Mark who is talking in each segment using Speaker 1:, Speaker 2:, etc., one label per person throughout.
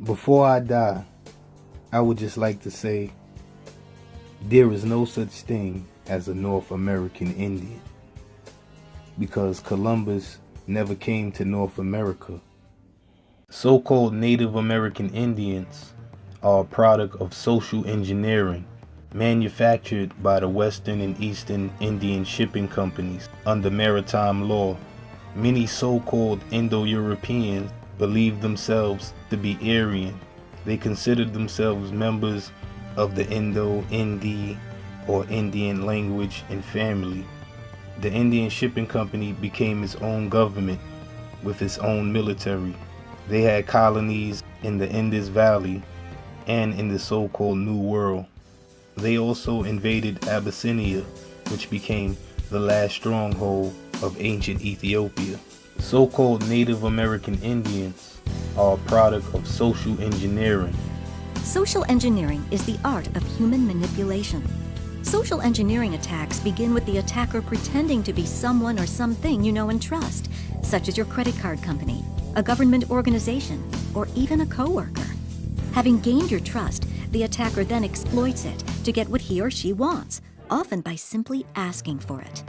Speaker 1: Before I die, I would just like to say there is no such thing as a North American Indian, because Columbus never came to North America. So-called Native American Indians are a product of social engineering manufactured by the Western and Eastern Indian shipping companies under maritime law. Many so-called Indo-Europeans believed themselves to be Aryan. They considered themselves members of the Indo-Indi or Indian language and family. The Indian shipping company became its own government with its own military. They had colonies in the Indus Valley and in the so-called New World. They also invaded Abyssinia, which became the last stronghold of ancient Ethiopia. So-called Native American Indians are a product of social engineering.
Speaker 2: Social engineering is the art of human manipulation. Social engineering attacks begin with the attacker pretending to be someone or something you know and trust, such as your credit card company, a government organization, or even a coworker. Having gained your trust, the attacker then exploits it to get what he or she wants, often by simply asking for it.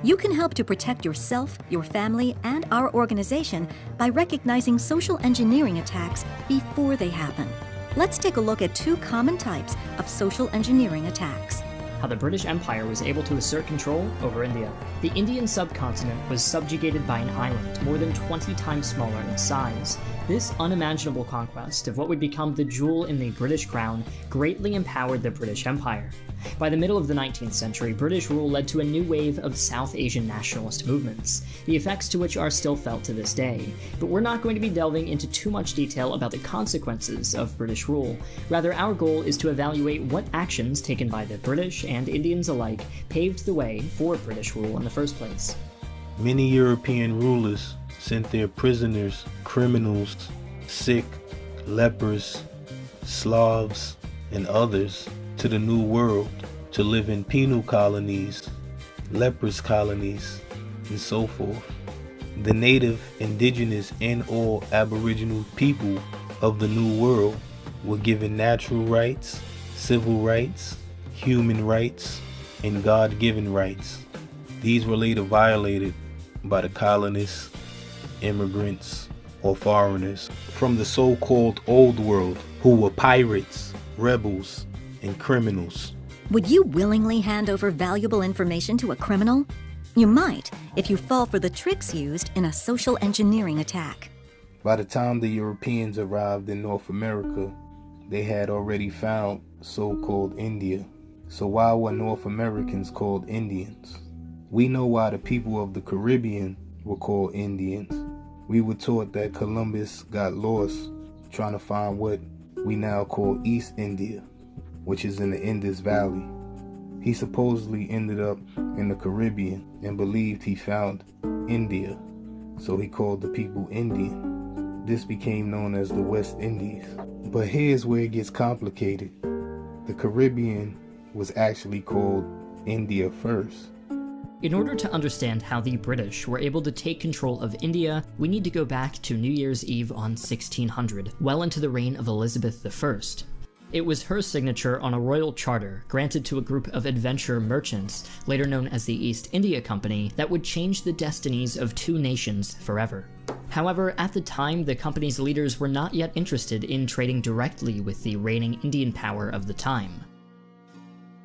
Speaker 2: You can help to protect yourself, your family, and our organization by recognizing social engineering attacks before they happen. Let's take a look at two common types of social engineering attacks.
Speaker 3: How the British Empire was able to assert control over India. The Indian subcontinent was subjugated by an island more than 20 times smaller in size. This unimaginable conquest of what would become the jewel in the British crown greatly empowered the British Empire. By the middle of the 19th century, British rule led to a new wave of South Asian nationalist movements, the effects to which are still felt to this day. But we're not going to be delving into too much detail about the consequences of British rule. Rather, our goal is to evaluate what actions taken by the British and Indians alike paved the way for British rule in the first place.
Speaker 1: Many European rulers sent their prisoners, criminals, sick, lepers, Slavs, and others to the New World to live in penal colonies, lepers colonies, and so forth. The native, indigenous, and all aboriginal people of the New World were given natural rights, civil rights, human rights, and God-given rights. These were later violated by the colonists, immigrants, or foreigners from the so-called Old World, who were pirates, rebels, and criminals.
Speaker 2: Would you willingly hand over valuable information to a criminal? You might, if you fall for the tricks used in a social engineering attack.
Speaker 1: By the time the Europeans arrived in North America, they had already found so-called India. So why were North Americans called Indians? We know why the people of the Caribbean were called Indians. We were taught that Columbus got lost trying to find what we now call East India, which is in the Indus Valley. He supposedly ended up in the Caribbean and believed he found India, so he called the people Indian. This became known as the West Indies. But here's where it gets complicated. The Caribbean was actually called India first.
Speaker 3: In order to understand how the British were able to take control of India, we need to go back to New Year's Eve on 1600, well into the reign of Elizabeth I. It was her signature on a royal charter granted to a group of adventure merchants, later known as the East India Company, that would change the destinies of two nations forever. However, at the time, the company's leaders were not yet interested in trading directly with the reigning Indian power of the time.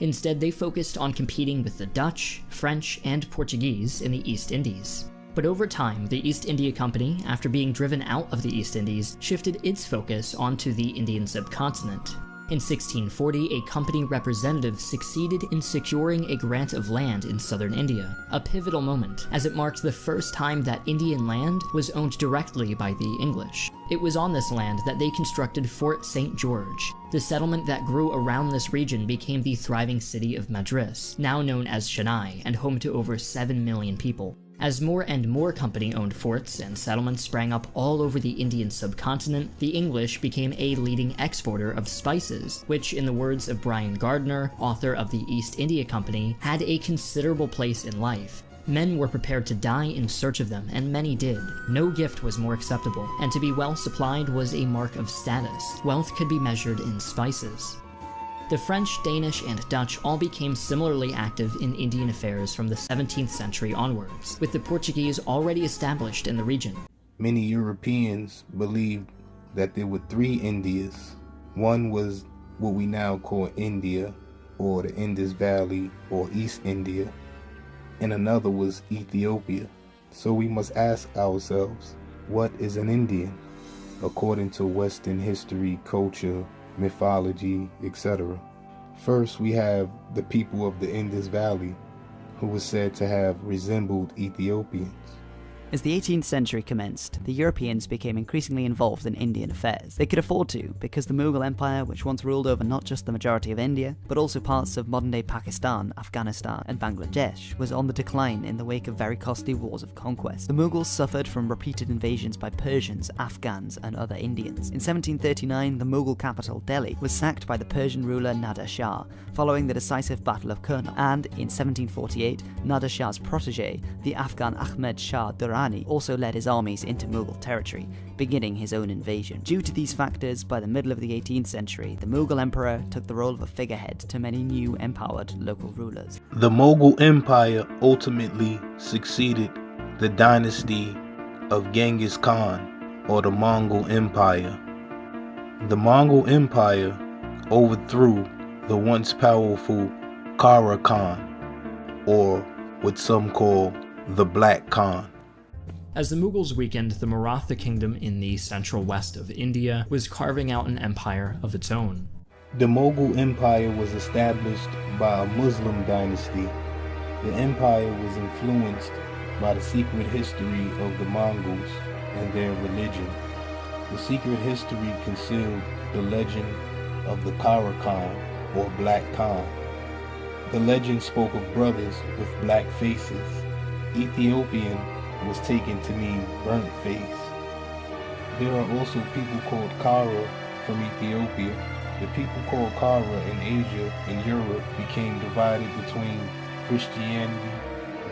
Speaker 3: Instead, they focused on competing with the Dutch, French, and Portuguese in the East Indies. But over time, the East India Company, after being driven out of the East Indies, shifted its focus onto the Indian subcontinent. In 1640, a company representative succeeded in securing a grant of land in southern India, a pivotal moment, as it marked the first time that Indian land was owned directly by the English. It was on this land that they constructed Fort St. George. The settlement that grew around this region became the thriving city of Madras, now known as Chennai, and home to over 7 million people. As more and more company-owned forts and settlements sprang up all over the Indian subcontinent, the English became a leading exporter of spices, which, in the words of Brian Gardner, author of the East India Company, had a considerable place in life. Men were prepared to die in search of them, and many did. No gift was more acceptable, and to be well supplied was a mark of status. Wealth could be measured in spices. The French, Danish, and Dutch all became similarly active in Indian affairs from the 17th century onwards, with the Portuguese already established in the region.
Speaker 1: Many Europeans believed that there were three Indias. One was what we now call India, or the Indus Valley, or East India, and another was Ethiopia. So we must ask ourselves, what is an Indian? According to Western history, culture, mythology, etc. First, we have the people of the Indus Valley, who was said to have resembled Ethiopians.
Speaker 4: As the 18th century commenced, the Europeans became increasingly involved in Indian affairs. They could afford to, because the Mughal Empire, which once ruled over not just the majority of India, but also parts of modern-day Pakistan, Afghanistan, and Bangladesh, was on the decline in the wake of very costly wars of conquest. The Mughals suffered from repeated invasions by Persians, Afghans, and other Indians. In 1739, the Mughal capital, Delhi, was sacked by the Persian ruler Nader Shah, following the decisive Battle of Kurna, and in 1748, Nader Shah's protege, the Afghan Ahmed Shah Durrani, also led his armies into Mughal territory, beginning his own invasion. Due to these factors, by the middle of the 18th century, the Mughal emperor took the role of a figurehead to many new empowered local rulers.
Speaker 1: The Mughal Empire ultimately succeeded the dynasty of Genghis Khan, or the Mongol Empire. The Mongol Empire overthrew the once powerful Kara Khan, or what some call the Black Khan.
Speaker 3: As the Mughals weakened, the Maratha kingdom in the central west of India was carving out an empire of its own.
Speaker 1: The Mughal Empire was established by a Muslim dynasty. The empire was influenced by the secret history of the Mongols and their religion. The secret history concealed the legend of the Kara Khan, or Black Khan. The legend spoke of brothers with black faces. Ethiopian was taken to mean burnt face. There are also people called Kara from Ethiopia. The people called Kara in Asia and Europe became divided between Christianity,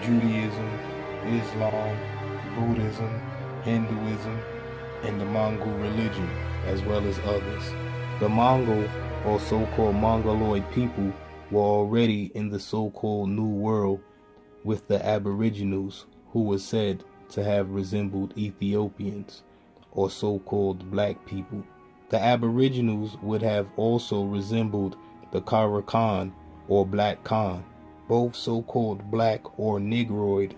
Speaker 1: Judaism, Islam, Buddhism, Hinduism, and the Mongol religion, as well as others. The Mongol, or so-called Mongoloid people, were already in the so-called New World with the Aboriginals, who were said to have resembled Ethiopians, or so-called black people. The Aboriginals would have also resembled the Kara Khan, or Black Khan. Both so-called black or Negroid,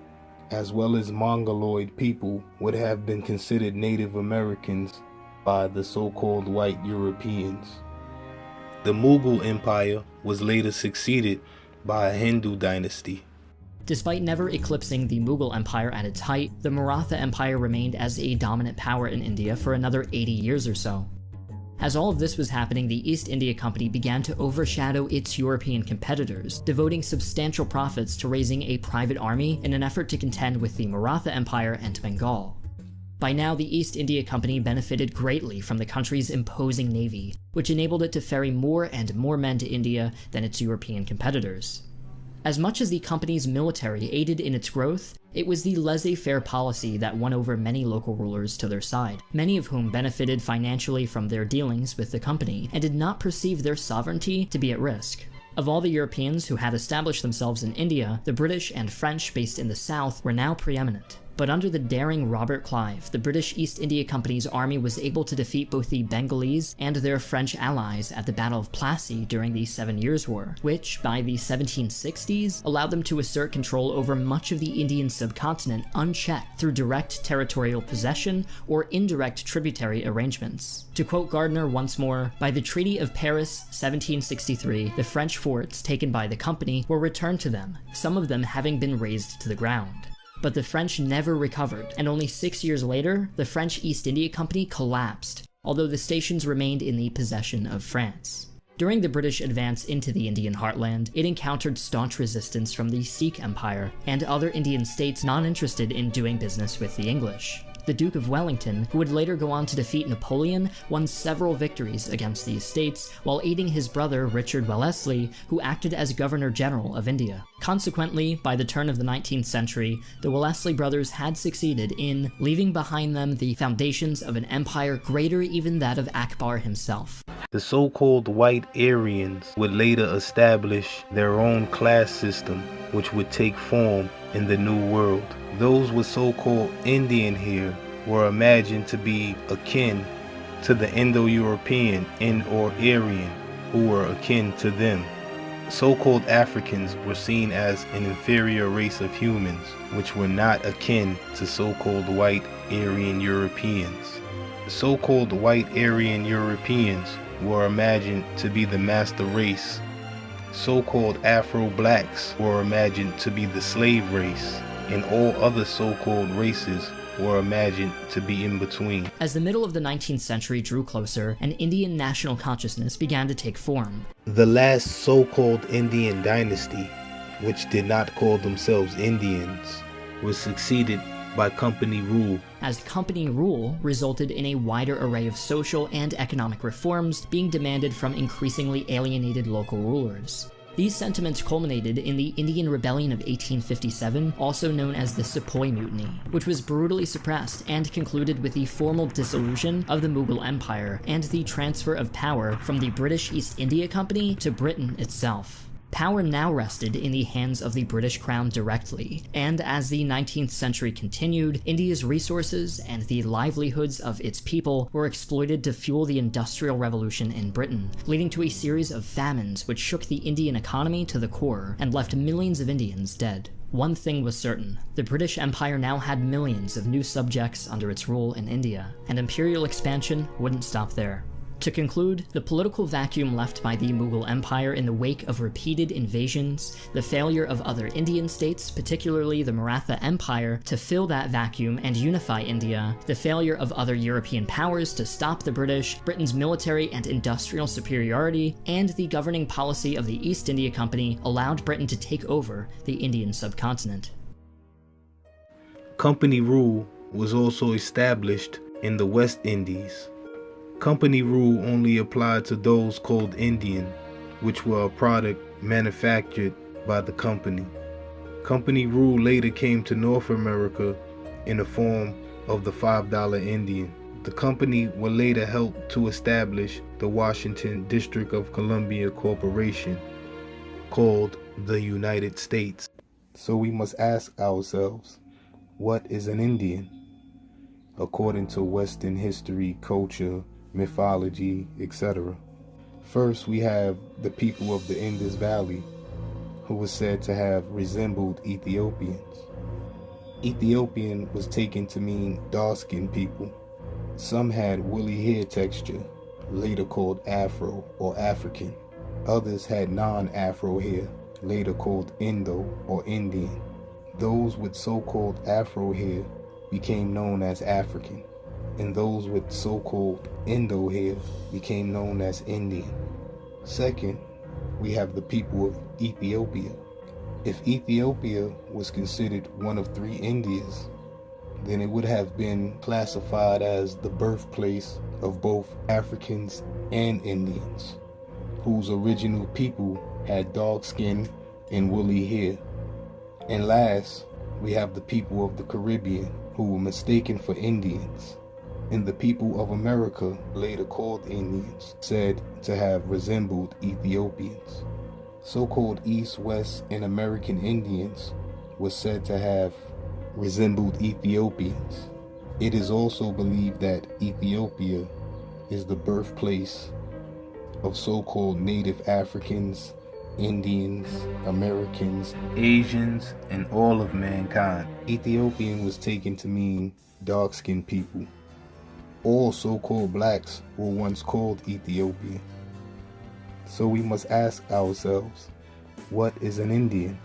Speaker 1: as well as Mongoloid people, would have been considered Native Americans by the so-called white Europeans. The Mughal Empire was later succeeded by a Hindu dynasty.
Speaker 3: Despite never eclipsing the Mughal Empire at its height, the Maratha Empire remained as a dominant power in India for another 80 years or so. As all of this was happening, the East India Company began to overshadow its European competitors, devoting substantial profits to raising a private army in an effort to contend with the Maratha Empire and Bengal. By now, the East India Company benefited greatly from the country's imposing navy, which enabled it to ferry more and more men to India than its European competitors. As much as the company's military aided in its growth, it was the laissez-faire policy that won over many local rulers to their side, many of whom benefited financially from their dealings with the company and did not perceive their sovereignty to be at risk. Of all the Europeans who had established themselves in India, the British and French based in the south were now preeminent. But under the daring Robert Clive, the British East India Company's army was able to defeat both the Bengalese and their French allies at the Battle of Plassey during the 7 Years' War, which, by the 1760s, allowed them to assert control over much of the Indian subcontinent unchecked through direct territorial possession or indirect tributary arrangements. To quote Gardner once more, by the Treaty of Paris 1763, the French forts taken by the company were returned to them, some of them having been razed to the ground. But the French never recovered, and only 6 years later, the French East India Company collapsed, although the stations remained in the possession of France. During the British advance into the Indian heartland, it encountered staunch resistance from the Sikh Empire and other Indian states not interested in doing business with the English. The Duke of Wellington, who would later go on to defeat Napoleon, won several victories against these states while aiding his brother Richard Wellesley, who acted as Governor General of India. Consequently, by the turn of the 19th century, the Wellesley brothers had succeeded in leaving behind them the foundations of an empire greater even that of Akbar himself.
Speaker 1: The so-called white Aryans would later establish their own class system, which would take form in the New World. Those with so-called Indian here were imagined to be akin to the Indo-European or Aryan, who were akin to them. So-called Africans were seen as an inferior race of humans, which were not akin to so-called white Aryan Europeans. The so-called white Aryan Europeans were imagined to be the master race. So-called Afro-blacks were imagined to be the slave race, and all other so-called races were imagined to be in between.
Speaker 3: As the middle of the 19th century drew closer, an Indian national consciousness began to take form.
Speaker 1: The last so-called Indian dynasty, which did not call themselves Indians, was succeeded by company rule.
Speaker 3: As company rule resulted in a wider array of social and economic reforms being demanded from increasingly alienated local rulers. These sentiments culminated in the Indian Rebellion of 1857, also known as the Sepoy Mutiny, which was brutally suppressed and concluded with the formal dissolution of the Mughal Empire and the transfer of power from the British East India Company to Britain itself. Power now rested in the hands of the British Crown directly, and as the 19th century continued, India's resources and the livelihoods of its people were exploited to fuel the Industrial Revolution in Britain, leading to a series of famines which shook the Indian economy to the core and left millions of Indians dead. One thing was certain, the British Empire now had millions of new subjects under its rule in India, and imperial expansion wouldn't stop there. To conclude, the political vacuum left by the Mughal Empire in the wake of repeated invasions, the failure of other Indian states, particularly the Maratha Empire, to fill that vacuum and unify India, the failure of other European powers to stop the British, Britain's military and industrial superiority, and the governing policy of the East India Company allowed Britain to take over the Indian subcontinent.
Speaker 1: Company rule was also established in the West Indies. Company rule only applied to those called Indian, which were a product manufactured by the company. Company rule later came to North America in the form of the $5 Indian. The company would later help to establish the Washington District of Columbia Corporation, called the United States. So we must ask ourselves, what is an Indian? According to Western history, culture, mythology, etc. First, we have the people of the Indus Valley, who was said to have resembled Ethiopians. Ethiopian was taken to mean dark-skinned people. Some had woolly hair texture, later called Afro or African. Others had non-Afro hair, later called Indo or Indian. Those with so-called Afro hair became known as African, and those with so-called Indo hair became known as Indian. Second, we have the people of Ethiopia. If Ethiopia was considered one of three Indias, then it would have been classified as the birthplace of both Africans and Indians, whose original people had dark skin and woolly hair. And last, we have the people of the Caribbean, who were mistaken for Indians, and the people of America, later called Indians, said to have resembled Ethiopians. So-called East, West, and American Indians were said to have resembled Ethiopians. It is also believed that Ethiopia is the birthplace of so-called Native Africans, Indians, Americans, Asians, and all of mankind. Ethiopian was taken to mean dark-skinned people. All so-called blacks were once called Ethiopian. So we must ask ourselves, what is an Indian?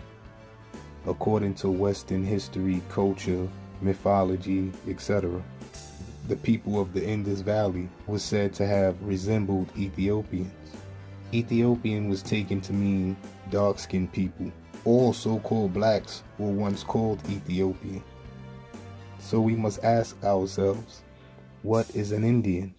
Speaker 1: According to Western history, culture, mythology, etc., the people of the Indus Valley was said to have resembled Ethiopians. Ethiopian was taken to mean dark-skinned people. All so-called blacks were once called Ethiopian. So we must ask ourselves, what is an Indian?